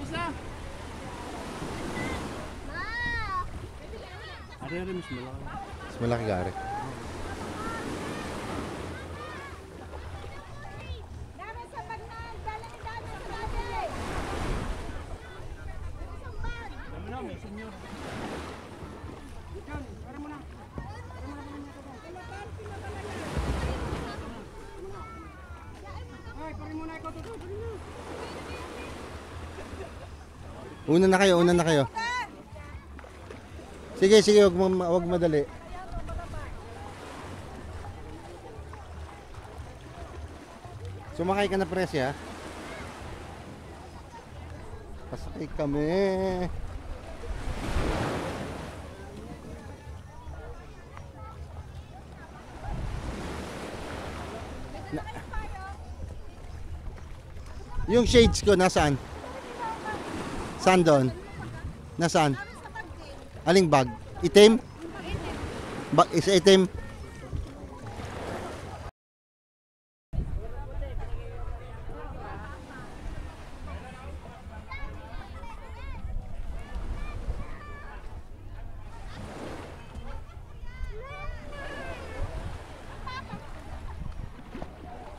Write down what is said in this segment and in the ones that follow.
Ada mas malaki. Mas malaki gari. Una na kayo, una na kayo. Sige, sige, wag madali. Sumakay ka na, Presi, ha? Pasakay kami. Yung shades ko, nasaan? Saan doon? Nasaan? Aling bag? Itim? Bag is itim?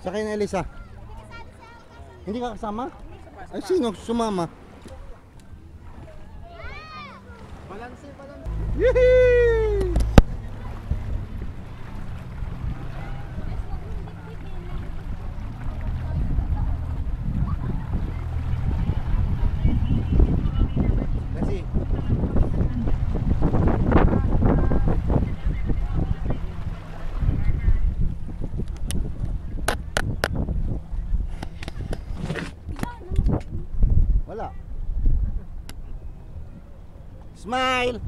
Sakay na, Elisa. Hindi ka kasama? Ay, sino sumama? Yehey! Kasi wala. Smile.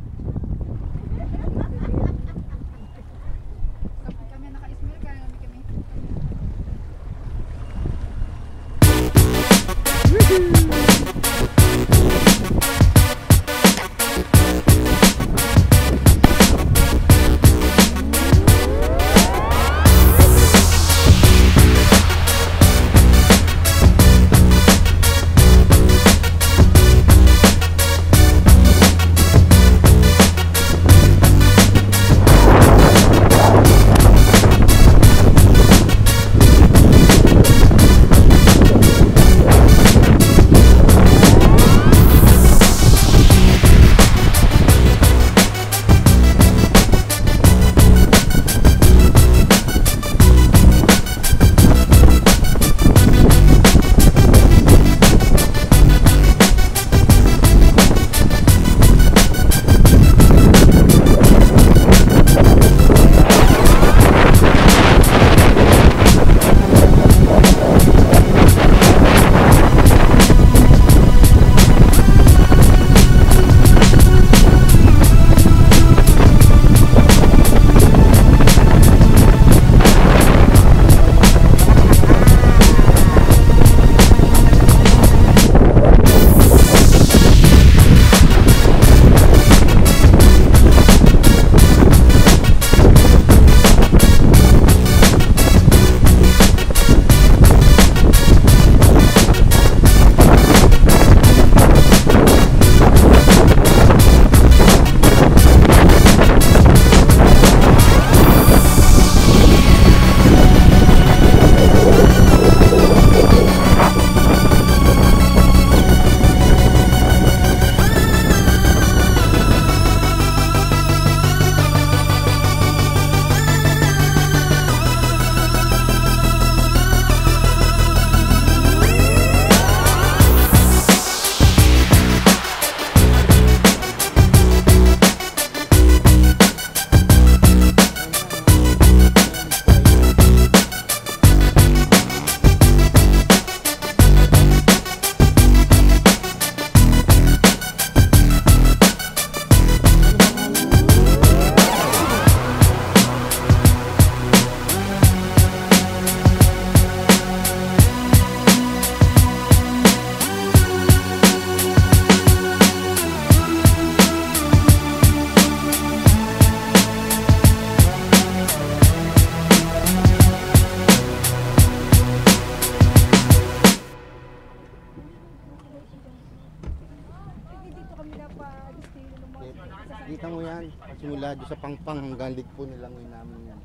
Kita mo yan. Simula doon sa pangpang hanggang ligpo nilangoy namin yan.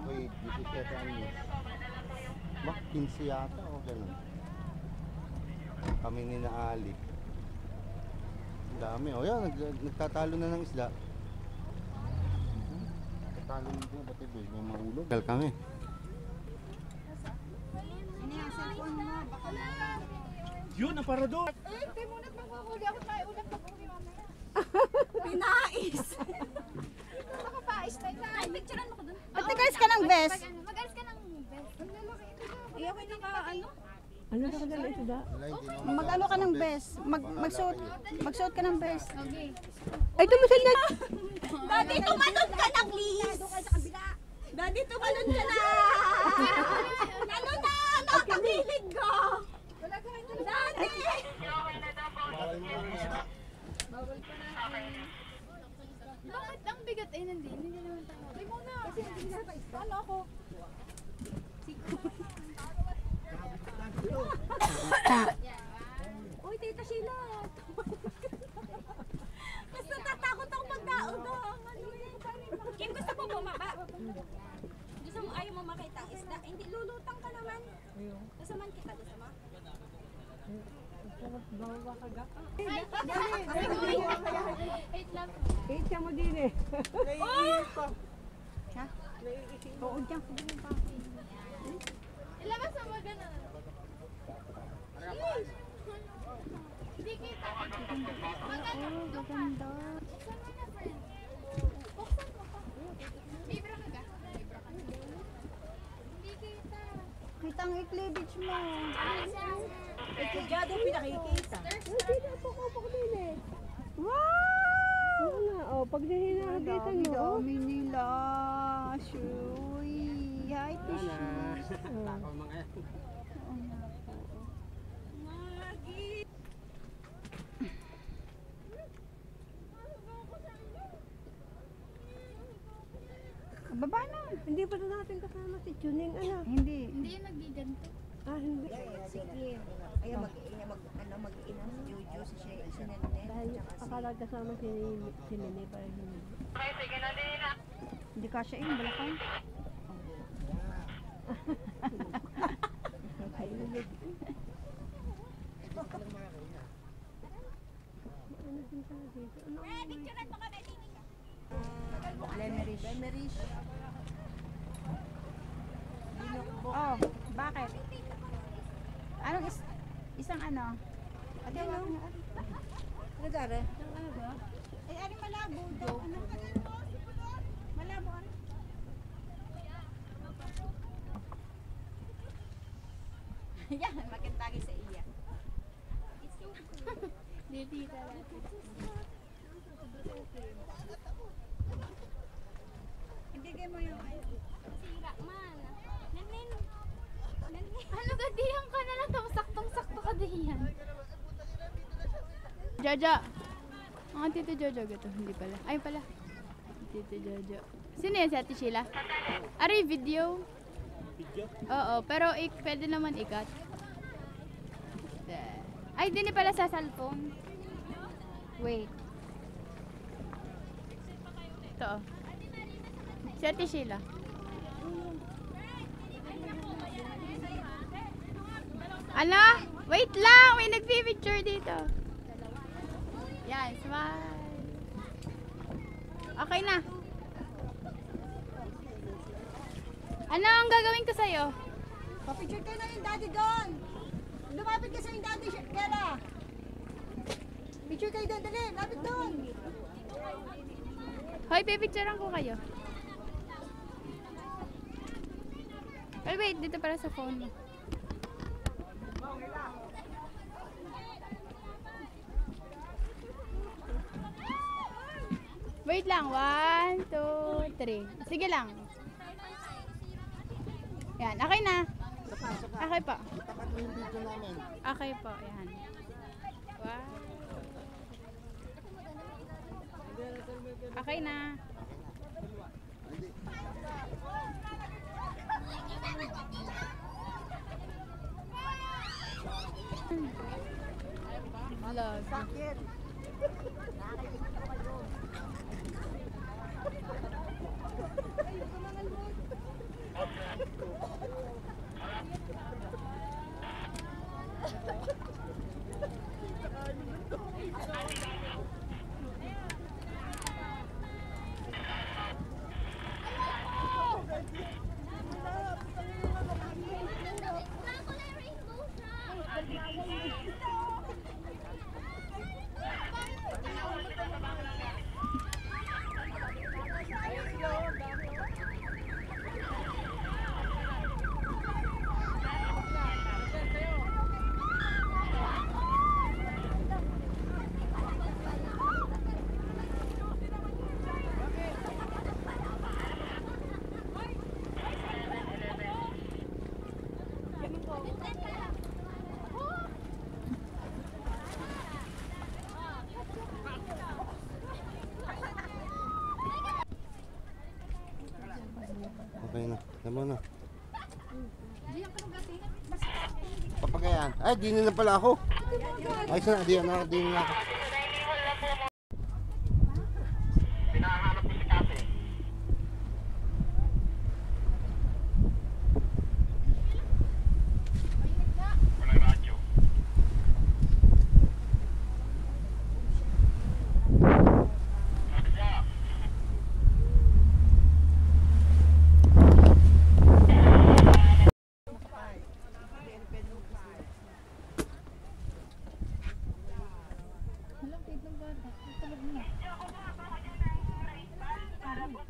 Ako'y 17 anyos. Bak, 15 yata o gano'n. Kami ni na Ali. Ang dami. O yan, nagtatalo na ng isda. Nagtatalo na po, ba't ito? May mahulog. Kal kami. Yun, ang parador! Hindi mo na magkuhuli ako tayo ulit pag-uwi mamaya. Pinais! Nakapais na ito. Ay, picturean mo ko dun. Ba't nag-alis ka ng best? Mag-alis ka ng best. Ang lalaki ito. Ay, ako naka ano? Ano ka kadala ito da? Wala, hindi naman Mag-ano ka ng best? Magsuot ka ng best. Okay. Ay, tumasal na! Daddy, tumalon ka na, please! Daddy, tumalon ka na! Ano na? Nakakabilig ka! Daddy! Bakit ang bigat ay nandun? Hindi naman tayo. Ay muna. Kasi hindi na pa isa. Ano ako? Uy, Tita Sheila! Mas natatakot ako magdaog. Kim, gusto mo bumaba? Gusto mo, ayaw mo makita ang isda? Hindi, lulutang ka naman. Gusto man kita, gusto mo? Wait lang. Kaya mo din eh. Oo, dyan. Ilabas mo magana. Hindi kita. Maganda. Maganda. Buksan mo na, friend. Buksan mo pa. Libra ka ga? Libra ka. Hindi kita. Kita ang cleavage mo. Ikadyado pinakikita. Wow! Oo nga, oh, pag nahinahagitan mo, oh. Dami nila. Shuy. Hi, Tisha. Takaw mga yan. Baba na. Hindi pa na natin kasama si Tuning, ano? Hindi. Hindi yung nagdiganto. Ah, hindi. Sige. Ayaw mag-ina si Jojo, si Nene. Dahil akala kasama si Nene para hindi. Hindi kasya yung balakang. Ano din pala dito? Ano? Picturean mo kami, Tini. Lemerish. Oh, bakit? Anong isang ano? Ate, ano? Ano dara? Ay, ano malabo daw? Ano? Malabo ano? Yan, magandagi sa iya. Hindi ka lang. Hindi kayo mo yung ano. Sira man. Nanin. Ano ka diyan ka na lang? Saktong-sakto ka diyan. Jaja. Ang Tito Jojo gato. Hindi pala. Ay pala. Tito Jojo. Sino yan si Ate Sheila? Aray, video. Video? Oo, pero pwede naman ikat. Ay, di pala sa cellphone. Wait. Ito. Oh. Si Ate Sheila. Ano? Wait lang! May nagpipicture dito. Yan, smile. Okay na. Ano ang gagawin ko sa'yo? Papicture kayo na yung daddy doon. Lumapit ka sa yung daddy, Kera. Picture kayo doon, dali. Lapit doon. Hoy, pipicturean ko kayo. Well, wait, dito para sa phone mo. Wait lang. 1, 2, 3. Sige lang. Yan, okay na. Okay po. Tapat mo yung video namin. Okay po, yan. Wow. Okay na. Hello. Sakit. Okay na. Tama na. Papagayan. Ay, di na pala ako. Ay, sana. Di na ako.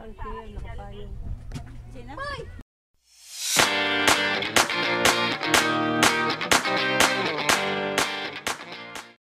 Ang siya, nakapayong.